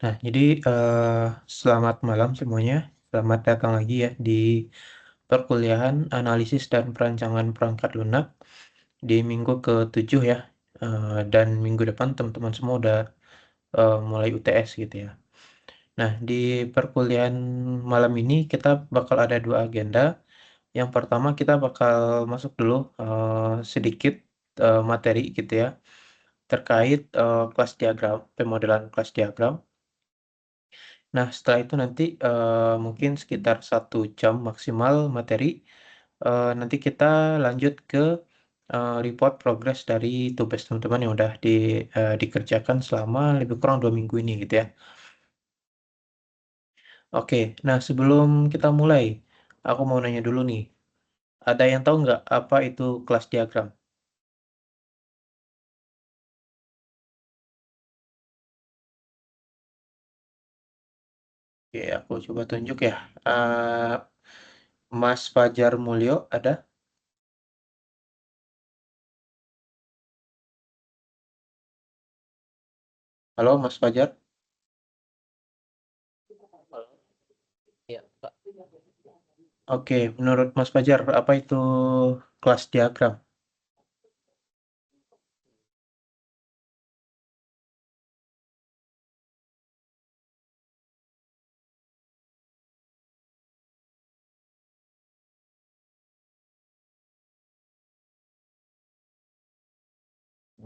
Nah, jadi selamat malam semuanya. Selamat datang lagi ya di perkuliahan analisis dan perancangan perangkat lunak di minggu ke-7 ya. Dan minggu depan teman-teman semua udah mulai UTS gitu ya. Nah, di perkuliahan malam ini kita bakal ada dua agenda. Yang pertama kita bakal masuk dulu sedikit materi gitu ya terkait kelas diagram, pemodelan kelas diagram. Nah, setelah itu nanti mungkin sekitar 1 jam maksimal materi. Nanti kita lanjut ke report progress dari tugas teman-teman yang udah dikerjakan selama lebih kurang 2 minggu ini gitu ya. Oke, nah sebelum kita mulai, aku mau nanya dulu nih. Ada yang tahu nggak apa itu kelas diagram? Oke, aku coba tunjuk ya. Eh, Mas Fajar Mulyo ada? Halo, Mas Fajar? Iya, Kak. Oke, menurut Mas Fajar, apa itu kelas diagram?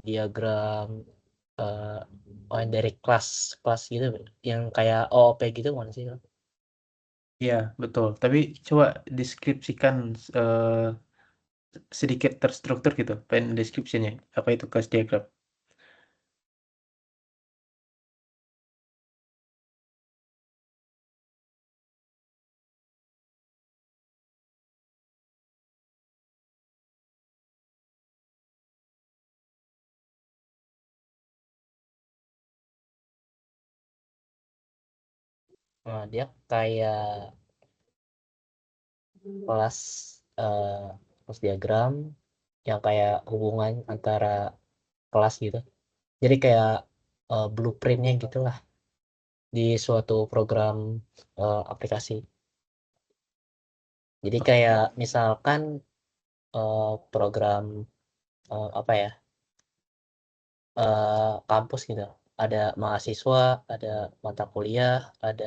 Diagram eh oh, yang dari kelas kelas gitu yang kayak OOP gitu kan sih, Kak? Iya, betul. Tapi coba deskripsikan eh, sedikit terstruktur gitu, pen description-nya. Apa itu kelas diagram? Nah, dia kayak kelas eh kelas diagram yang kayak hubungan antara kelas gitu. Jadi kayak blueprintnya gitulah di suatu program aplikasi. Jadi kayak misalkan program apa ya? Kampus gitu. Ada mahasiswa, ada mata kuliah, ada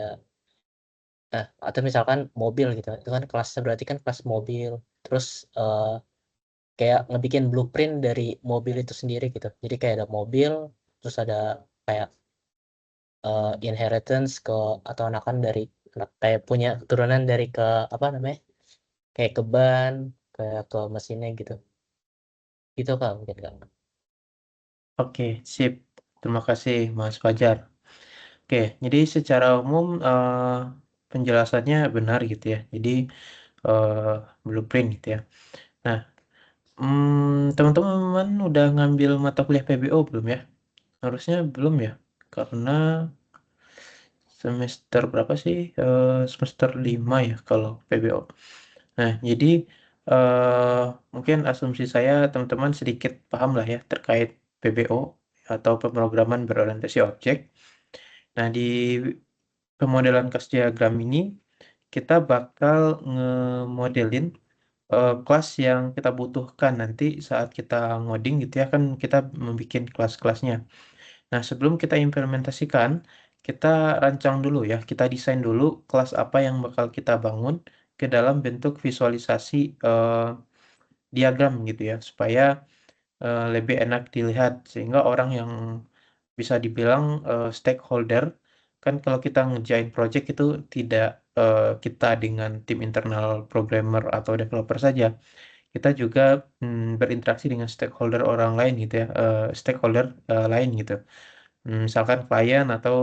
atau misalkan mobil gitu. Itu kan kelasnya berarti kan kelas mobil. Terus kayak ngebikin blueprint dari mobil itu sendiri gitu. Jadi kayak ada mobil, terus ada kayak inheritance ke atau anakan dari kayak punya keturunan dari ke apa namanya? Kayak ke ban, kayak ke mesinnya gitu. Gitu Kak mungkin Kak. Oke, sip. Terima kasih, Mas Fajar. Oke, jadi secara umum penjelasannya benar gitu ya. Jadi eh, blueprint gitu ya. Nah, teman-teman udah ngambil mata kuliah PBO belum ya? Harusnya belum ya, karena semester berapa sih? Semester 5 ya kalau PBO. Nah, jadi mungkin asumsi saya teman-teman sedikit paham lah ya terkait PBO atau pemrograman berorientasi objek. Nah, di pemodelan kelas diagram ini kita bakal ngemodelin kelas yang kita butuhkan nanti saat kita ngoding gitu ya kan kita membuat kelas-kelasnya. Nah, sebelum kita implementasikan, kita rancang dulu ya, kita desain dulu kelas apa yang bakal kita bangun ke dalam bentuk visualisasi diagram gitu ya, supaya lebih enak dilihat sehingga orang yang bisa dibilang stakeholder kan kalau kita ngerjain project itu tidak kita dengan tim internal programmer atau developer saja, kita juga berinteraksi dengan stakeholder orang lain gitu ya, stakeholder lain gitu. Misalkan klien atau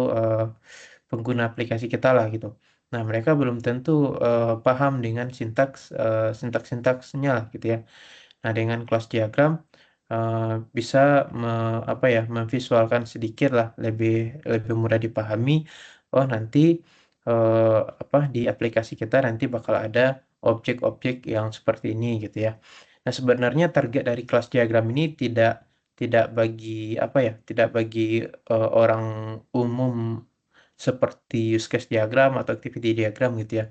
pengguna aplikasi kita lah gitu. Nah, mereka belum tentu paham dengan sintaks-sintaksnya lah gitu ya. Nah, dengan kelas diagram eh, bisa apa ya memvisualkan sedikit lah lebih lebih mudah dipahami. Oh, nanti apa di aplikasi kita nanti bakal ada objek-objek yang seperti ini gitu ya. Nah, sebenarnya target dari kelas diagram ini tidak tidak bagi apa ya, tidak bagi orang umum seperti use case diagram atau activity diagram gitu ya.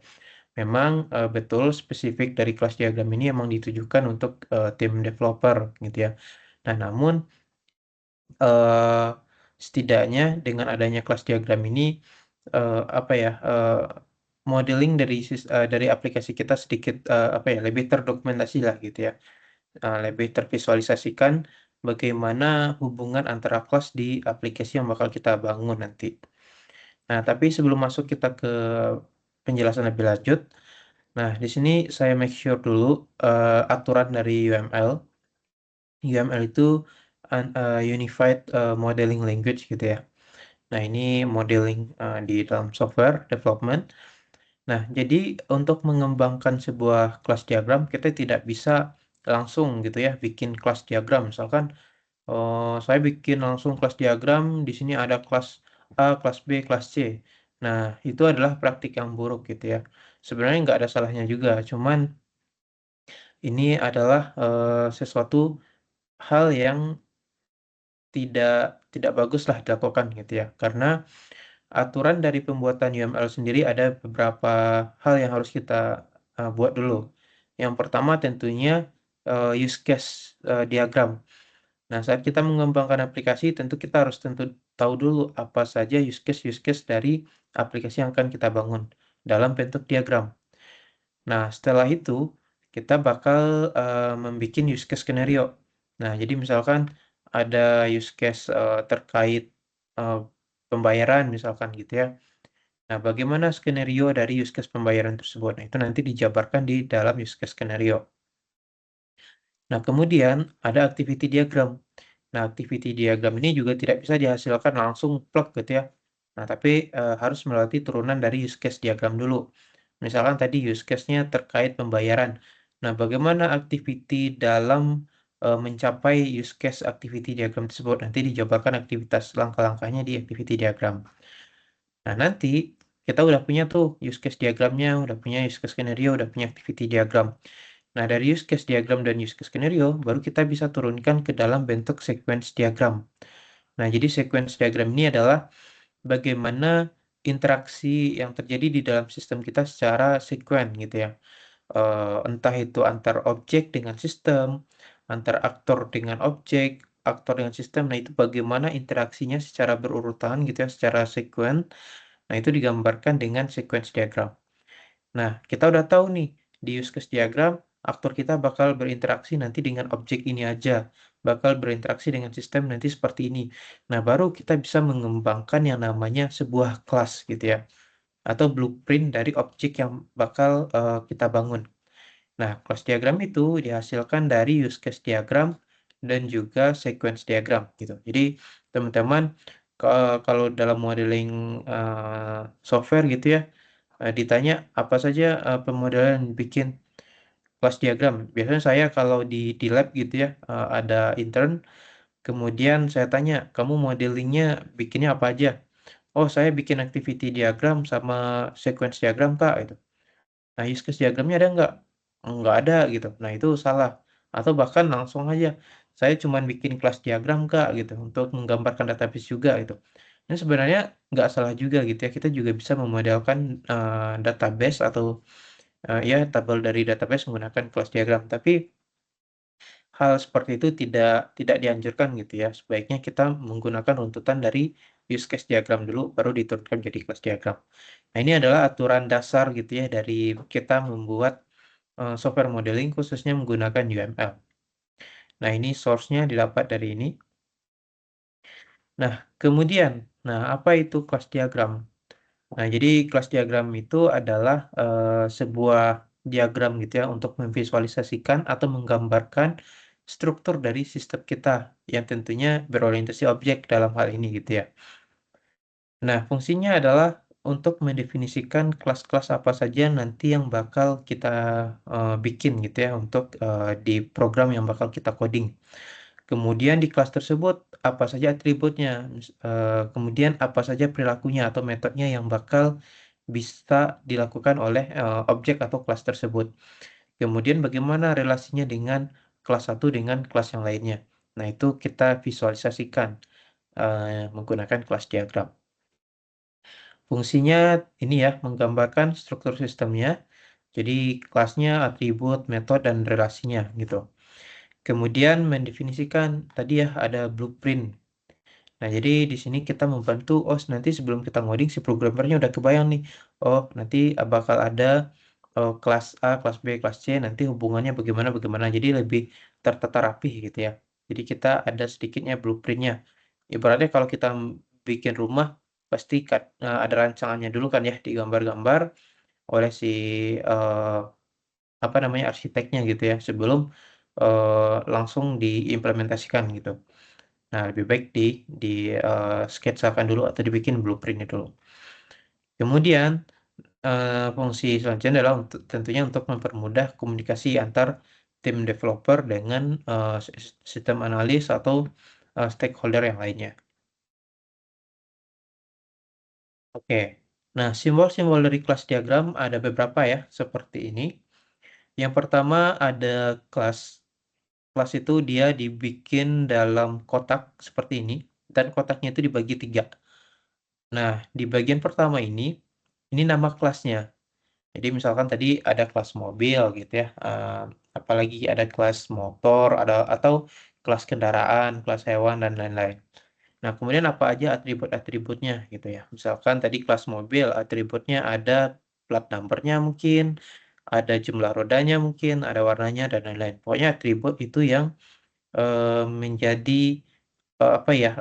Memang betul spesifik dari kelas diagram ini emang ditujukan untuk tim developer gitu ya. Nah, namun eh, setidaknya dengan adanya kelas diagram ini apa ya modeling dari aplikasi kita sedikit apa ya lebih terdokumentasi lah gitu ya. Lebih tervisualisasikan bagaimana hubungan antara kelas di aplikasi yang bakal kita bangun nanti. Nah, tapi sebelum masuk kita ke penjelasan lebih lanjut, nah di sini saya make sure dulu aturan dari UML. UML itu Unified Modeling Language gitu ya. Nah, ini modeling di dalam software development. Nah, jadi untuk mengembangkan sebuah kelas diagram, kita tidak bisa langsung gitu ya bikin kelas diagram. Misalkan saya bikin langsung kelas diagram, di sini ada kelas A, kelas B, kelas C. Nah, itu adalah praktik yang buruk gitu ya. Sebenarnya nggak ada salahnya juga, cuman ini adalah sesuatu hal yang tidak tidak bagus lah dilakukan gitu ya. Karena aturan dari pembuatan UML sendiri ada beberapa hal yang harus kita buat dulu. Yang pertama tentunya use case diagram. Nah, saat kita mengembangkan aplikasi, tentu tahu dulu apa saja use case dari aplikasi yang akan kita bangun dalam bentuk diagram. Nah, setelah itu kita bakal membuat use case skenario. Nah, jadi misalkan ada use case terkait eh, pembayaran misalkan gitu ya. Nah, bagaimana skenario dari use case pembayaran tersebut? Nah, itu nanti dijabarkan di dalam use case skenario. Nah, kemudian ada activity diagram. Nah, activity diagram ini juga tidak bisa dihasilkan langsung plug gitu ya. Nah, tapi harus melalui turunan dari use case diagram dulu. Misalkan tadi use case-nya terkait pembayaran. Nah, bagaimana activity dalam mencapai use case activity diagram tersebut? Nanti dijabarkan aktivitas langkah-langkahnya di activity diagram. Nah, nanti kita udah punya tuh use case diagramnya, udah punya use case skenario, udah punya activity diagram. Nah, dari use case diagram dan use case skenario, baru kita bisa turunkan ke dalam bentuk sequence diagram. Nah, jadi sequence diagram ini adalah bagaimana interaksi yang terjadi di dalam sistem kita secara sekuen gitu ya. Entah itu antar objek dengan sistem, antar aktor dengan objek, aktor dengan sistem. Nah, itu bagaimana interaksinya secara berurutan gitu ya, secara sekuen. Nah, itu digambarkan dengan sequence diagram. Nah, kita udah tahu nih, di use case diagram, aktor kita bakal berinteraksi nanti dengan objek ini aja, bakal berinteraksi dengan sistem nanti seperti ini. Nah, baru kita bisa mengembangkan yang namanya sebuah kelas gitu ya, atau blueprint dari objek yang bakal kita bangun. Nah, kelas diagram itu dihasilkan dari use case diagram dan juga sequence diagram gitu. Jadi, teman-teman, kalau dalam modeling software gitu ya, ditanya apa saja pemodelan bikin kelas diagram. Biasanya saya kalau di lab gitu ya, ada intern, kemudian saya tanya, kamu modelingnya bikinnya apa aja? Oh, saya bikin activity diagram sama sequence diagram, Kak. Gitu. Nah, use case diagramnya ada nggak? Nggak ada gitu. Nah, itu salah. Atau bahkan langsung aja, saya cuma bikin kelas diagram, Kak, gitu, untuk menggambarkan database juga gitu. Ini sebenarnya nggak salah juga gitu ya. Kita juga bisa memodelkan database atau ya tabel dari database menggunakan kelas diagram. Tapi hal seperti itu tidak dianjurkan gitu ya. Sebaiknya kita menggunakan runtutan dari use case diagram dulu, baru diturunkan jadi kelas diagram. Nah, ini adalah aturan dasar gitu ya dari kita membuat software modeling khususnya menggunakan UML. Nah, ini source-nya didapat dari ini. Nah, kemudian, apa itu kelas diagram? Nah, jadi kelas diagram itu adalah sebuah diagram gitu ya untuk memvisualisasikan atau menggambarkan struktur dari sistem kita yang tentunya berorientasi objek dalam hal ini gitu ya. Nah, fungsinya adalah untuk mendefinisikan kelas-kelas apa saja nanti yang bakal kita bikin gitu ya untuk di program yang bakal kita coding. Kemudian di kelas tersebut apa saja atributnya, kemudian apa saja perilakunya atau metodenya yang bakal bisa dilakukan oleh objek atau kelas tersebut. Kemudian bagaimana relasinya dengan kelas satu dengan kelas yang lainnya. Nah, itu kita visualisasikan menggunakan kelas diagram. Fungsinya ini ya, menggambarkan struktur sistemnya. Jadi kelasnya, atribut, metode, dan relasinya gitu. Kemudian mendefinisikan tadi ya ada blueprint. Nah, jadi di sini kita membantu, oh nanti sebelum kita ngoding si programmernya udah kebayang nih. Oh, nanti bakal ada kelas A, kelas B, kelas C, nanti hubungannya bagaimana bagaimana. Jadi lebih tertata rapih gitu ya. Jadi kita ada sedikitnya blueprintnya. Ibaratnya kalau kita bikin rumah pasti ada rancangannya dulu kan ya, digambar-gambar oleh si eh, apa namanya arsiteknya gitu ya sebelum langsung diimplementasikan gitu. Nah, lebih baik di sketsakan dulu atau dibikin blueprintnya dulu. Kemudian fungsi selanjutnya adalah tentunya untuk mempermudah komunikasi antar tim developer dengan sistem analis atau stakeholder yang lainnya. Oke. Nah, simbol-simbol dari kelas diagram ada beberapa ya, seperti ini. Yang pertama ada kelas. Kelas itu dia dibikin dalam kotak seperti ini, dan kotaknya itu dibagi tiga. Nah, di bagian pertama ini nama kelasnya. Jadi misalkan tadi ada kelas mobil gitu ya, apalagi ada kelas motor, ada atau kelas kendaraan, kelas hewan dan lain-lain. Nah, kemudian apa aja atribut-atributnya gitu ya. Misalkan tadi kelas mobil, atributnya ada plat numbernya mungkin, ada jumlah rodanya mungkin, ada warnanya dan lain-lain. Pokoknya atribut itu yang menjadi apa ya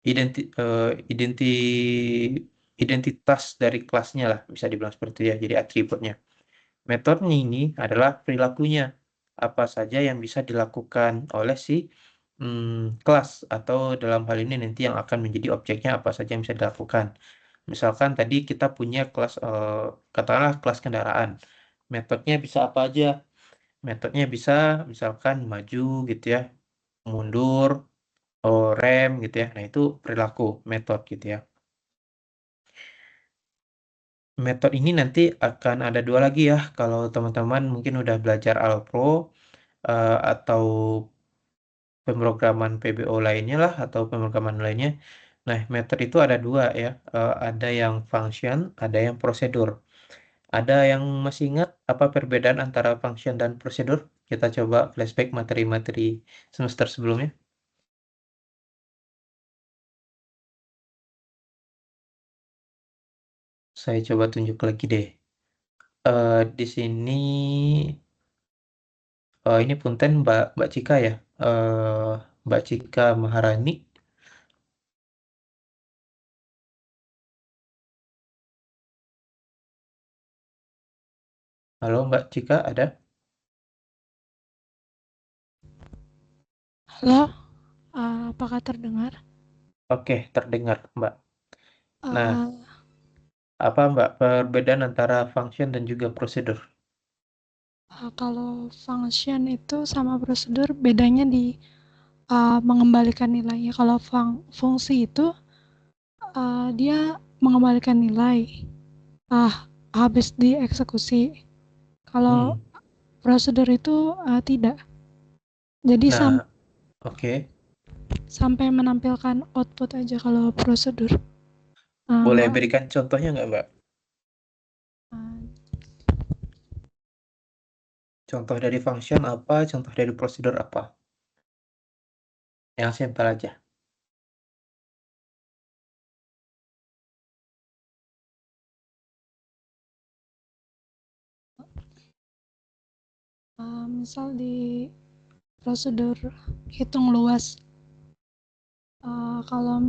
identi, eh, identi identitas dari kelasnya lah bisa dibilang seperti itu ya. Jadi atributnya. Metodenya ini adalah perilakunya apa saja yang bisa dilakukan oleh si kelas atau dalam hal ini nanti yang akan menjadi objeknya apa saja yang bisa dilakukan. Misalkan tadi kita punya kelas katakanlah kelas kendaraan. Metodenya bisa apa aja? Metodenya bisa misalkan maju gitu ya, mundur, rem gitu ya. Nah, itu perilaku metode gitu ya. Metode ini nanti akan ada dua lagi ya. Kalau teman-teman mungkin udah belajar Alpro atau pemrograman PBO lainnya lah atau pemrograman lainnya. Nah, metode itu ada dua ya. Ada yang function, ada yang prosedur. Ada yang masih ingat apa perbedaan antara function dan prosedur? Kita coba flashback materi-materi semester sebelumnya. Saya coba tunjuk lagi deh. Di sini ini punten Mbak Cika ya. Mbak Cika Maharani. Halo Mbak Cika, ada? Halo, apakah terdengar? Oke, terdengar Mbak. Nah, Eh, apa Mbak perbedaan antara function dan juga prosedur? Kalau function itu sama prosedur bedanya di mengembalikan nilainya. Kalau fungsi itu dia mengembalikan nilai ah habis dieksekusi. Kalau Hmm. prosedur itu tidak. Jadi Nah, oke. sampai menampilkan output aja kalau prosedur. Boleh Uh, berikan contohnya nggak Mbak? uh, Contoh dari function apa? Contoh dari prosedur apa? Yang simpel aja. Misal di prosedur hitung luas. Kalau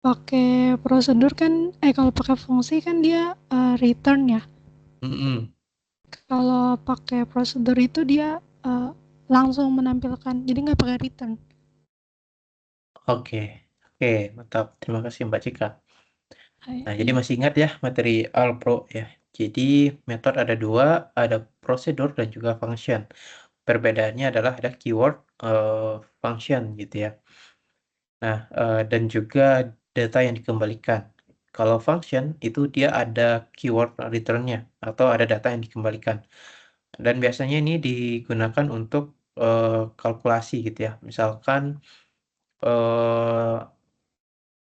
pakai prosedur kan kalau pakai fungsi kan dia return ya. Mm-mm. Kalau pakai prosedur itu dia langsung menampilkan. Jadi nggak pakai return. Oke, oke, mantap. Terima kasih Mbak Cika. Nah, jadi Iya. masih ingat ya materi Alpro ya. Jadi metode ada dua, ada prosedur dan juga function. Perbedaannya adalah ada keyword function gitu ya. Nah, dan juga data yang dikembalikan. Kalau function itu dia ada keyword return-nya atau ada data yang dikembalikan. Dan biasanya ini digunakan untuk kalkulasi gitu ya. Misalkan eh,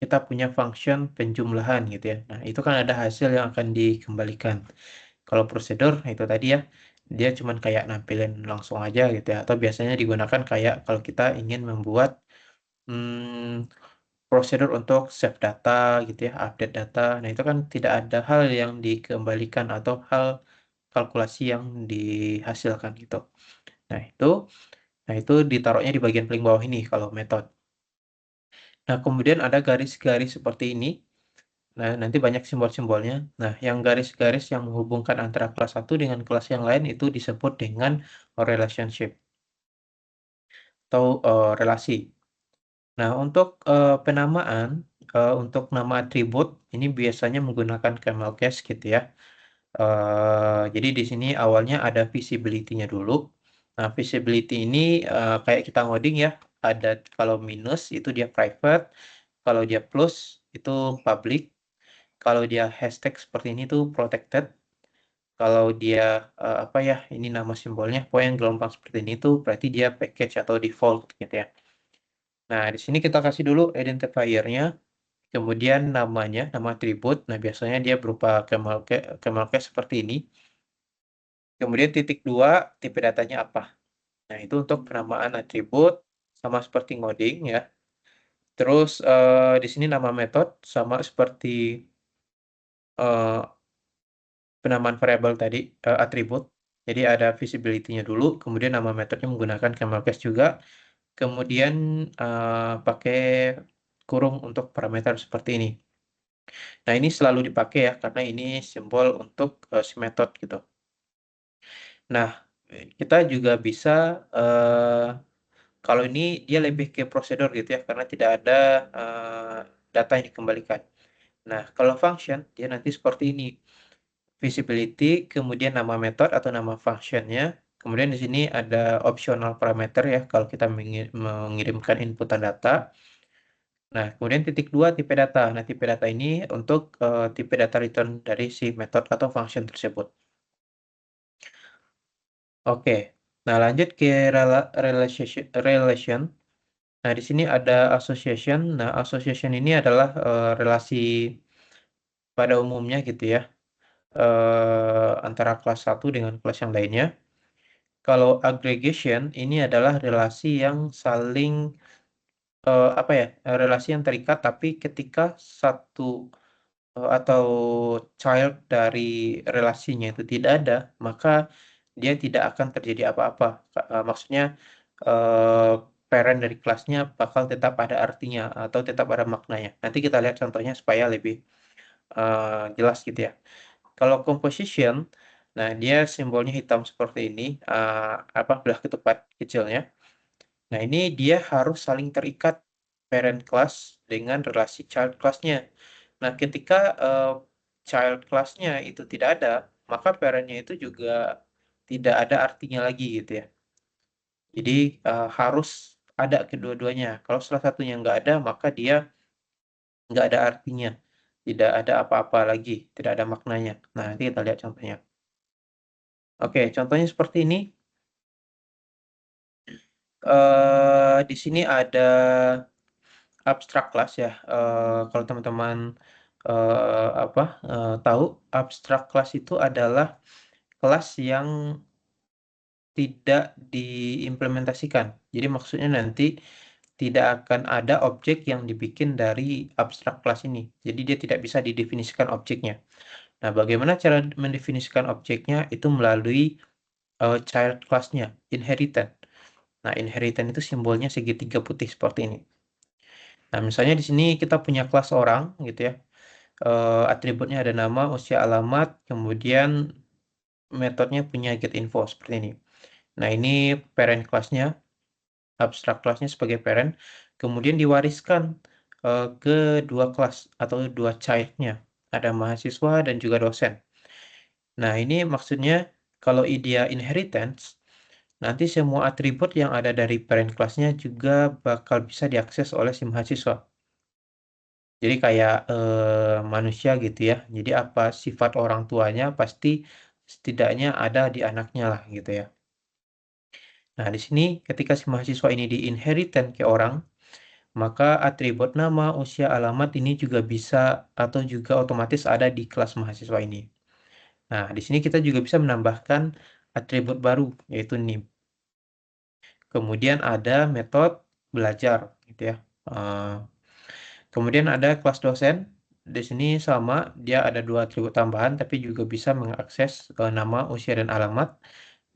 kita punya function penjumlahan gitu ya. Nah, itu kan ada hasil yang akan dikembalikan. Kalau prosedur itu tadi ya, dia cuman kayak nampilin langsung aja gitu ya. Atau biasanya digunakan kayak kalau kita ingin membuat hmm, prosedur untuk save data gitu ya, update data. Nah, itu kan tidak ada hal yang dikembalikan atau hal kalkulasi yang dihasilkan gitu. Nah, itu ditaruhnya di bagian paling bawah ini kalau method. Nah, kemudian ada garis-garis seperti ini. Nah, nanti banyak simbol-simbolnya. Nah, yang garis-garis yang menghubungkan antara kelas 1 dengan kelas yang lain itu disebut dengan relationship atau relasi. Nah, untuk penamaan, untuk nama atribut ini biasanya menggunakan camel case gitu ya. Jadi di sini awalnya ada visibility-nya dulu. Nah, visibility ini kayak kita ngoding ya, ada kalau minus itu dia private, kalau dia plus itu public, kalau dia hashtag seperti ini tuh protected, kalau dia apa ya, ini nama simbolnya, pokoknya yang gelombang seperti ini tuh berarti dia package atau default gitu ya. Nah, di sini kita kasih dulu identifier-nya, kemudian namanya, nama atribut. Nah, biasanya dia berupa camel case seperti ini. Kemudian titik 2, tipe datanya apa. Nah, itu untuk penamaan atribut, sama seperti ngoding ya. Terus di sini nama metode, sama seperti eh, penamaan variabel tadi, atribut. Jadi ada visibility-nya dulu, kemudian nama metodenya menggunakan camel case juga. Kemudian pakai kurung untuk parameter seperti ini. Nah, ini selalu dipakai ya, karena ini simbol untuk si metode gitu. Nah, kita juga bisa, kalau ini dia lebih ke prosedur gitu ya, karena tidak ada data yang dikembalikan. Nah, kalau function, dia nanti seperti ini. Visibility, kemudian nama method atau nama functionnya. Kemudian di sini ada optional parameter ya, kalau kita mengirimkan inputan data. Nah, kemudian titik 2 tipe data. Nah, tipe data ini untuk tipe data return dari si method atau function tersebut. Oke. Nah, lanjut ke relation. Nah, di sini ada association. Nah, association ini adalah relasi pada umumnya gitu ya. Antara kelas 1 dengan kelas yang lainnya. Kalau aggregation ini adalah relasi yang saling apa ya? Relasi yang terikat tapi ketika satu atau child dari relasinya itu tidak ada, maka dia tidak akan terjadi apa-apa. Maksudnya eh, parent dari kelasnya bakal tetap ada artinya atau tetap ada maknanya. Nanti kita lihat contohnya supaya lebih jelas gitu ya. Kalau composition, nah dia simbolnya hitam seperti ini, apa belah ketupat kecilnya. Nah, ini dia harus saling terikat parent class dengan relasi child class-nya. Nah, ketika child class-nya itu tidak ada, maka parent-nya itu juga tidak ada artinya lagi gitu ya. Jadi harus ada kedua-duanya. Kalau salah satunya nggak ada, maka dia nggak ada artinya. Tidak ada apa-apa lagi, tidak ada maknanya. Nah, nanti kita lihat contohnya. Oke, contohnya seperti ini. Di sini ada abstrak kelas ya. Kalau teman-teman apa tahu, abstrak kelas itu adalah kelas yang tidak diimplementasikan. Jadi maksudnya nanti tidak akan ada objek yang dibikin dari abstrak kelas ini. Jadi dia tidak bisa didefinisikan objeknya. Nah, bagaimana cara mendefinisikan objeknya? Itu melalui child class-nya, inheritance. Nah, inheritance itu simbolnya segitiga putih seperti ini. Nah, misalnya di sini kita punya kelas orang gitu ya. Atributnya ada nama, usia, alamat, kemudian metodenya punya get info seperti ini. Nah, ini parent kelasnya, abstrak kelasnya sebagai parent, kemudian diwariskan ke dua kelas atau dua child-nya. Ada mahasiswa dan juga dosen. Nah, ini maksudnya kalau dia inheritance, nanti semua atribut yang ada dari parent kelasnya juga bakal bisa diakses oleh si mahasiswa. Jadi kayak manusia gitu ya. Jadi apa sifat orang tuanya pasti setidaknya ada di anaknya lah gitu ya. Nah, di sini ketika si mahasiswa ini di-inheritkan ke orang, maka atribut nama, usia, alamat ini juga bisa atau juga otomatis ada di kelas mahasiswa ini. Nah, di sini kita juga bisa menambahkan atribut baru, yaitu NIM. Kemudian ada metode belajar, gitu ya. Kemudian ada kelas dosen. Di sini sama, dia ada dua atribut tambahan, tapi juga bisa mengakses nama, usia, dan alamat.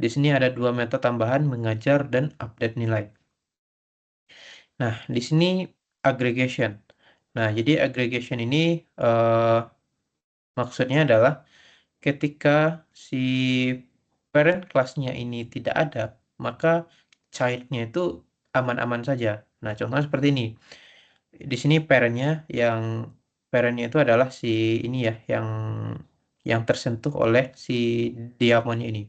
Di sini ada dua metode tambahan, mengajar dan update nilai. Nah, di sini aggregation. Nah, jadi aggregation ini maksudnya adalah ketika si parent kelasnya ini tidak ada, maka child-nya itu aman-aman saja. Nah, contohnya seperti ini. Di sini parentnya itu adalah si ini ya, yang tersentuh oleh si diamond ini.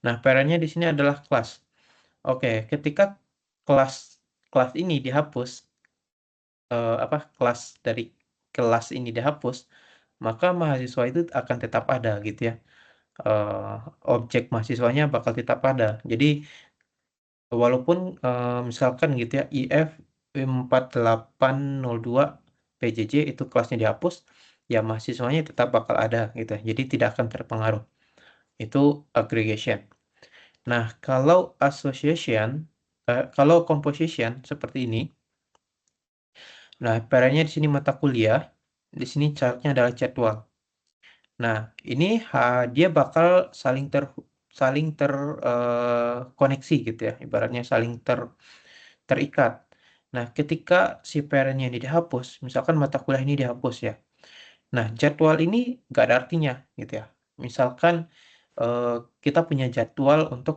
Nah, parentnya di sini adalah kelas. Oke, ketika kelas kelas ini dihapus, kelas dari kelas ini dihapus, maka mahasiswa itu akan tetap ada gitu ya. Eh, Objek mahasiswanya bakal tetap ada. Jadi walaupun misalkan gitu ya IF 4802 PJJ itu kelasnya dihapus, ya mahasiswanya tetap bakal ada gitu ya. Jadi tidak akan terpengaruh. Itu aggregation. Nah, kalau composition seperti ini, nah parentnya di sini mata kuliah, di sini chartnya adalah jadwal. Nah, ini dia bakal saling koneksi gitu ya, ibaratnya terikat. Nah, ketika si parentnya ini dihapus, misalkan mata kuliah ini dihapus ya. Nah, jadwal ini nggak ada artinya gitu ya. Misalkan eh, kita punya jadwal untuk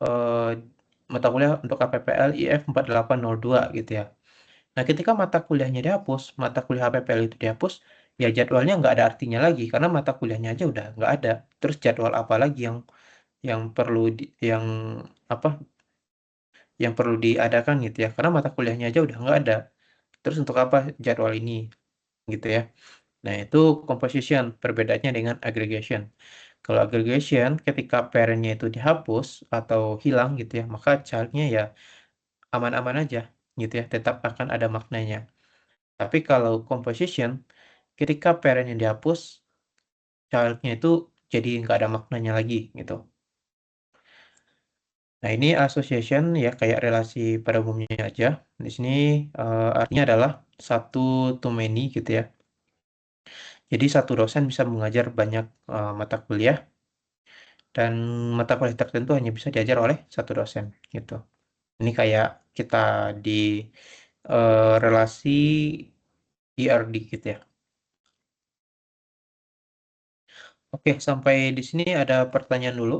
eh, mata kuliah untuk APPL IF 4802 gitu ya. Nah, ketika mata kuliahnya dihapus, mata kuliah HPPL itu dihapus, ya jadwalnya nggak ada artinya lagi karena mata kuliahnya aja udah nggak ada. Terus jadwal apa lagi yang perlu apa yang perlu diadakan gitu ya? Karena mata kuliahnya aja udah nggak ada. Terus untuk apa jadwal ini gitu ya? Nah, itu composition perbedaannya dengan aggregation. Kalau aggregation ketika parentnya itu dihapus atau hilang gitu ya, maka childnya ya aman-aman aja gitu ya, tetap akan ada maknanya. Tapi kalau composition, ketika parent yang dihapus, childnya itu jadi nggak ada maknanya lagi gitu. Nah ini association ya kayak relasi pada umumnya aja. Di sini artinya adalah satu to many gitu ya. Jadi satu dosen bisa mengajar banyak mata kuliah dan mata kuliah tertentu hanya bisa diajar oleh satu dosen gitu. Ini kayak kita di relasi ERD gitu ya. Oke, sampai di sini ada pertanyaan dulu.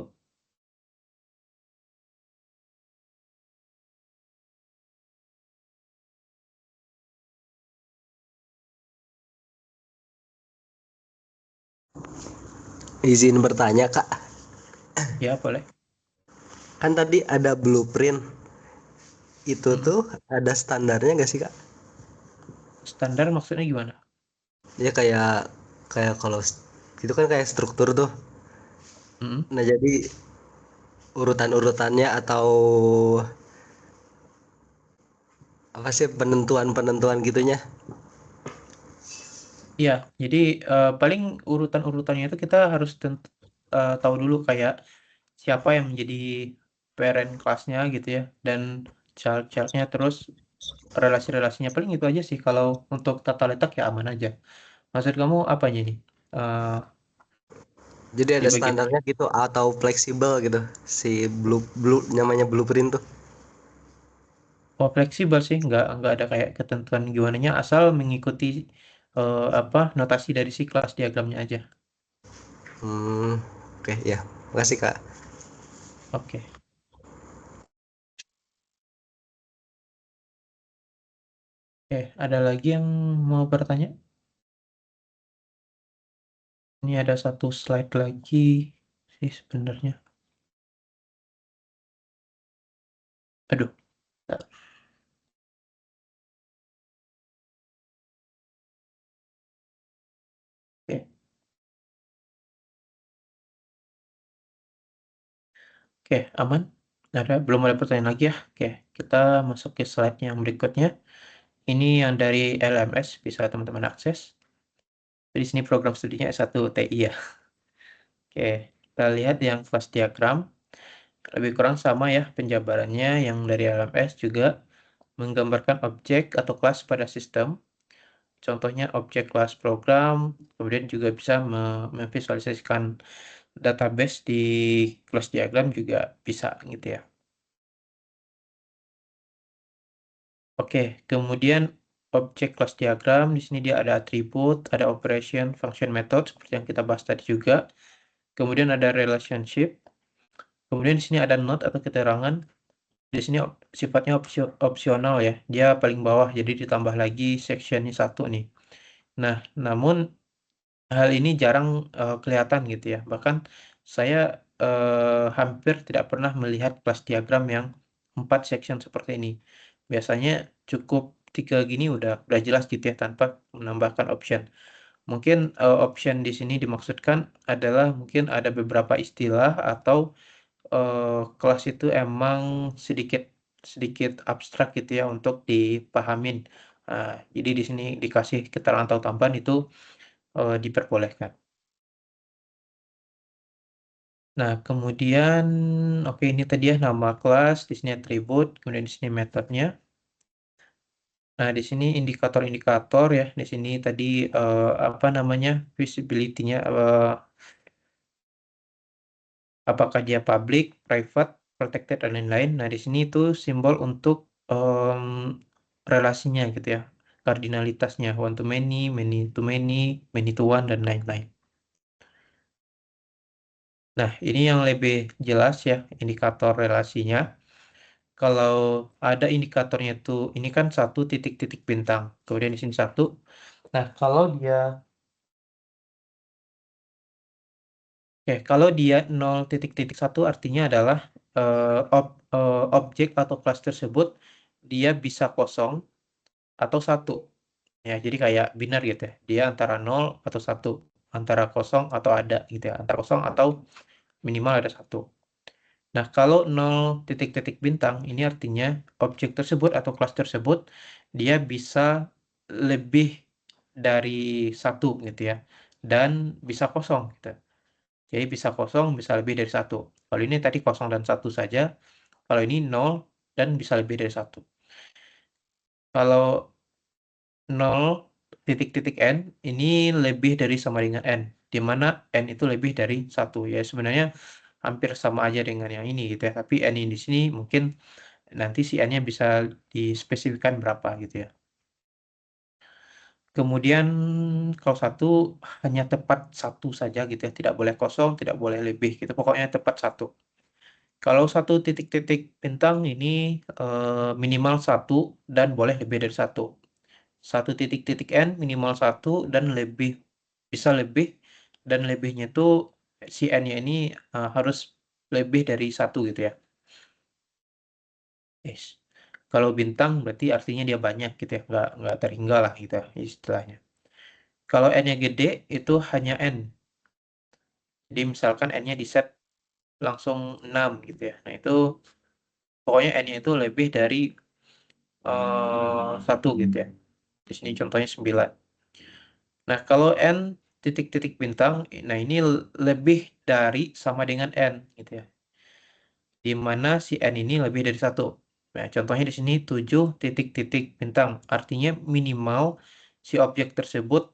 Izin bertanya Kak, Ya, boleh. kan tadi ada blueprint, itu Mm-mm. tuh ada standarnya gak sih Kak? Standar maksudnya gimana? Ya kayak kayak kalau itu kan kayak struktur tuh. Mm-mm. Nah jadi urutan-urutannya atau apa sih penentuan-penentuan gitunya? Iya, jadi paling urutan-urutannya itu kita harus tahu dulu kayak siapa yang menjadi parent kelasnya gitu ya, dan child-childnya, terus relasi-relasinya paling itu aja sih. Kalau untuk tata letak ya aman aja. Maksud kamu apanya nih? Eh Jadi di ada bagian mana? standarnya gitu atau fleksibel gitu si blue namanya blueprint tuh. Oh, fleksibel sih, nggak ada kayak ketentuan gimana nya, asal mengikuti notasi dari si kelas diagramnya aja. Oke ya, makasih Kak. Oke. Oke, ada lagi yang mau bertanya? Ini ada satu slide lagi sih sebenarnya. Aduh. Bentar. Oke, oke, aman. Belum ada pertanyaan lagi ya? Oke, kita masuk ke slide yang berikutnya. Ini yang dari LMS, bisa teman-teman akses. Di sini program studinya S1 TI ya. Oke, kita lihat yang kelas diagram. Lebih kurang sama ya penjabarannya yang dari LMS juga menggambarkan objek atau kelas pada sistem. Contohnya objek kelas program, kemudian juga bisa memvisualisasikan database di kelas diagram juga bisa gitu ya. Oke, kemudian objek kelas diagram di sini dia ada atribut, ada operation, function, method seperti yang kita bahas tadi juga. Kemudian ada relationship. Kemudian di sini ada note atau keterangan. Di sini sifatnya opsional ya. Dia paling bawah jadi ditambah lagi sectionnya 1 nih. Nah, namun hal ini jarang kelihatan gitu ya. Bahkan saya hampir tidak pernah melihat kelas diagram yang 4 section seperti ini. Biasanya cukup 3 gini udah jelas gitu ya tanpa menambahkan option. Mungkin option di sini dimaksudkan adalah mungkin ada beberapa istilah atau kelas itu emang sedikit sedikit abstrak gitu ya untuk dipahamin. Jadi di sini dikasih keterangan atau tambahan itu diperbolehkan. Nah, kemudian oke ini tadi ya nama kelas, di sini atribut, kemudian di sini metodenya. Nah, di sini indikator-indikator ya. Di sini tadi apa namanya? Visibility-nya apakah dia public, private, protected dan lain-lain. Nah, di sini itu simbol untuk relasinya gitu ya. Kardinalitasnya one to many, many to many, many to one dan lain-lain. Nah, ini yang lebih jelas ya indikator relasinya. Kalau ada indikatornya itu, ini kan 1 titik-titik bintang, kemudian di sini 1. Nah, kalau dia 0.1 artinya adalah objek atau kelas tersebut dia bisa kosong atau 1. Ya, jadi kayak biner gitu ya. Dia antara 0 atau 1, antara kosong atau ada gitu ya. Antara kosong atau minimal ada 1. Nah, kalau 0 titik-titik bintang, ini artinya objek tersebut atau kelas tersebut dia bisa lebih dari 1 gitu ya. Dan bisa kosong gitu. Jadi bisa kosong, bisa lebih dari 1. Kalau ini tadi kosong dan 1 saja. Kalau ini 0 dan bisa lebih dari 1. Kalau 0 titik-titik n ini lebih dari sama dengan n, di mana n itu lebih dari 1 ya. Sebenarnya hampir sama aja dengan yang ini gitu ya, tapi n ini di sini mungkin nanti si n-nya bisa dispesifikkan berapa gitu ya. Kemudian kalau 1 hanya tepat 1 saja gitu ya, tidak boleh kosong, tidak boleh lebih gitu, pokoknya tepat 1. Kalau 1 titik-titik bintang ini minimal 1 dan boleh lebih dari 1. 1 titik-titik n minimal 1 dan lebih, bisa lebih, dan lebihnya itu si n-nya ini harus lebih dari 1 gitu ya. Yes. Kalau bintang berarti artinya dia banyak gitu ya, nggak terhingga lah gitu ya, istilahnya. Kalau n-nya gede itu hanya n. Jadi misalkan n-nya di set langsung 6 gitu ya. Nah itu pokoknya n-nya itu lebih dari 1 gitu ya. Di sini contohnya 9. Nah, kalau n titik-titik bintang, nah ini lebih dari sama dengan n gitu ya. Di mana si n ini lebih dari 1. Nah, contohnya di sini 7 titik-titik bintang. Artinya minimal si objek tersebut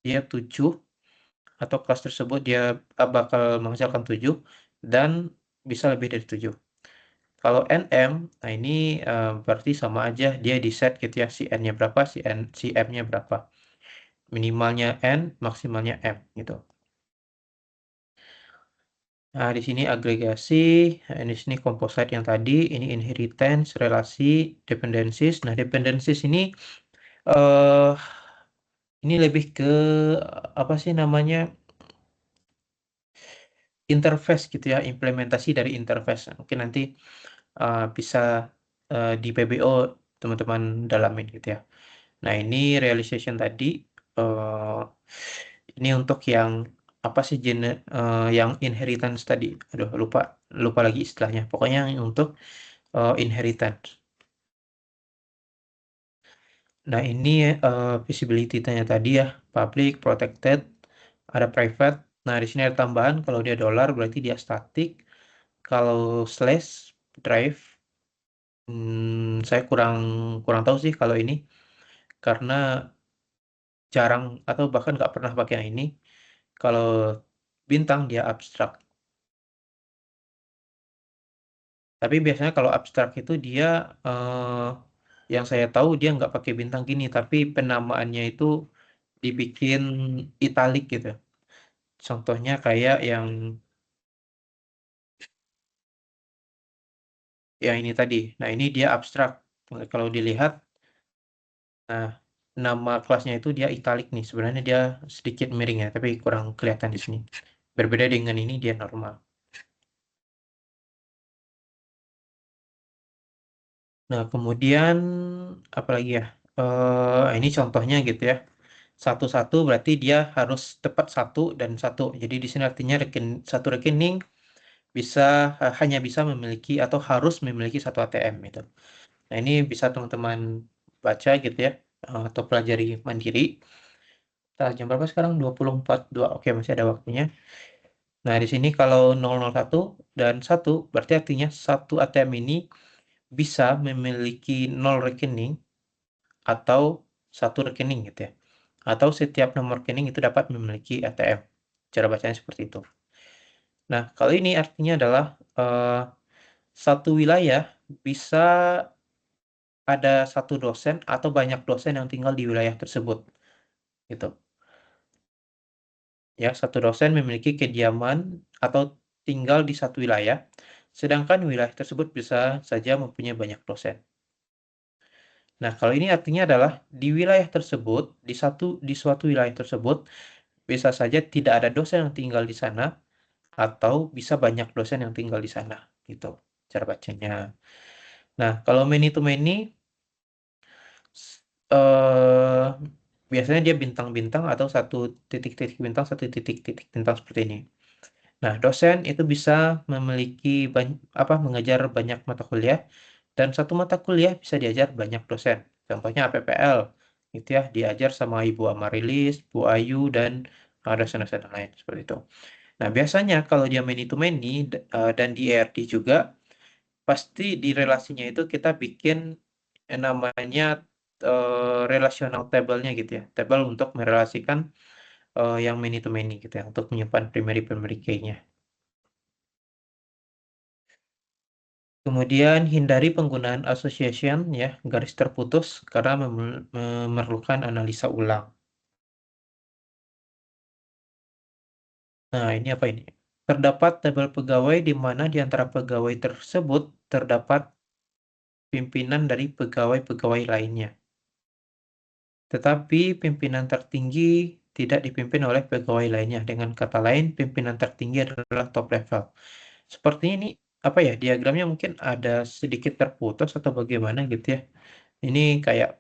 dia 7 atau kelas tersebut dia bakal menghasilkan 7 dan bisa lebih dari 7. Kalau nm, nah ini berarti sama aja dia di set gitu ya, si n-nya berapa, si m-nya berapa. Minimalnya n, maksimalnya m gitu. Nah, di sini agregasi, di sini composite yang tadi, ini inheritance, relasi, dependencies. Nah, dependencies eh ini lebih ke apa sih namanya? Interface gitu ya, implementasi dari interface. Mungkin nanti bisa di PBO teman-teman dalamin gitu ya. Nah, ini realization tadi ini untuk yang apa sih yang inheritance tadi? Aduh, lupa. lupa lagi istilahnya. Pokoknya yang untuk inheritance. Nah, ini visibility-nya tadi ya, public, protected, ada private. Nah, di sini ada tambahan, kalau dia dollar berarti dia static. Kalau slash drive, saya kurang tahu sih kalau ini, karena jarang atau bahkan nggak pernah pakai yang ini. Kalau bintang dia abstrak. Tapi biasanya kalau abstrak itu dia yang saya tahu dia nggak pakai bintang gini, tapi penamaannya itu dibikin italik gitu. Contohnya kayak yang ini tadi. Nah, ini dia abstrak. Kalau dilihat, nah, nama kelasnya itu dia italik nih. Sebenarnya dia sedikit miring ya, tapi kurang kelihatan di sini. Berbeda dengan ini dia normal. Nah, kemudian apa lagi ya? Ini contohnya gitu ya. Satu-satu berarti dia harus tepat satu dan satu. Jadi di sini artinya satu rekening bisa hanya bisa memiliki atau harus memiliki satu ATM gitu. Nah, ini bisa teman-teman baca gitu ya, atau pelajari mandiri. Jam berapa sekarang? 24.2. Oke, masih ada waktunya. Nah, di sini kalau 001 dan 1 berarti artinya satu ATM ini bisa memiliki 0 rekening atau satu rekening gitu ya. Atau setiap nomor rekening itu dapat memiliki ATM. Cara bacanya seperti itu. Nah, kalau ini artinya adalah satu wilayah bisa ada satu dosen atau banyak dosen yang tinggal di wilayah tersebut. Gitu. Ya, satu dosen memiliki kediaman atau tinggal di satu wilayah, sedangkan wilayah tersebut bisa saja mempunyai banyak dosen. Nah, kalau ini artinya adalah di wilayah tersebut, di suatu wilayah tersebut, bisa saja tidak ada dosen yang tinggal di sana, atau bisa banyak dosen yang tinggal di sana. Gitu, cara bacanya. Nah, kalau many to many, eh, biasanya dia bintang-bintang atau satu titik-titik bintang, satu titik-titik bintang seperti ini. Nah, dosen itu bisa memiliki mengajar banyak mata kuliah, dan satu mata kuliah bisa diajar banyak dosen. Contohnya APPL, gitu ya, diajar sama Ibu Amarilis, Bu Ayu, dan dosen-dosen lain seperti itu. Nah, biasanya kalau dia many to many dan di ERD juga, pasti di relasinya itu kita bikin yang namanya relational table-nya gitu ya, table untuk merelasikan yang many to many gitu ya, untuk menyimpan primary key-nya. Kemudian hindari penggunaan association ya, garis terputus karena memerlukan analisa ulang. Nah, ini apa ini? Terdapat tabel pegawai di mana di antara pegawai tersebut terdapat pimpinan dari pegawai-pegawai lainnya. Tetapi pimpinan tertinggi tidak dipimpin oleh pegawai lainnya. Dengan kata lain, pimpinan tertinggi adalah top level. Seperti ini, apa ya, diagramnya mungkin ada sedikit terputus atau bagaimana gitu ya. Ini kayak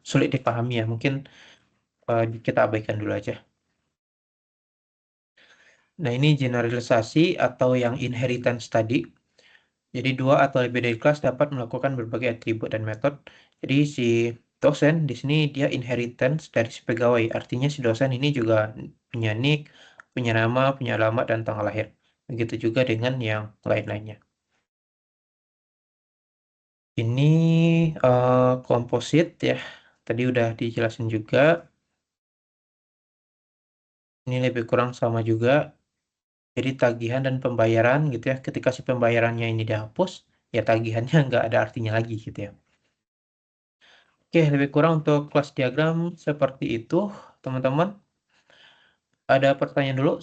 sulit dipahami ya, mungkin kita abaikan dulu aja. Nah, ini generalisasi atau yang inheritance tadi. Jadi dua atau lebih dari kelas dapat melakukan berbagai atribut dan metode. Jadi si dosen di sini dia inheritance dari si pegawai. Artinya si dosen ini juga punya nick, punya nama, punya alamat, dan tanggal lahir. Begitu juga dengan yang lain-lainnya. Ini komposit ya. Tadi udah dijelasin juga. Ini lebih kurang sama juga. Jadi tagihan dan pembayaran gitu ya. Ketika si pembayarannya ini dihapus, ya tagihannya nggak ada artinya lagi gitu ya. Oke, lebih kurang untuk kelas diagram seperti itu, teman-teman. Ada pertanyaan dulu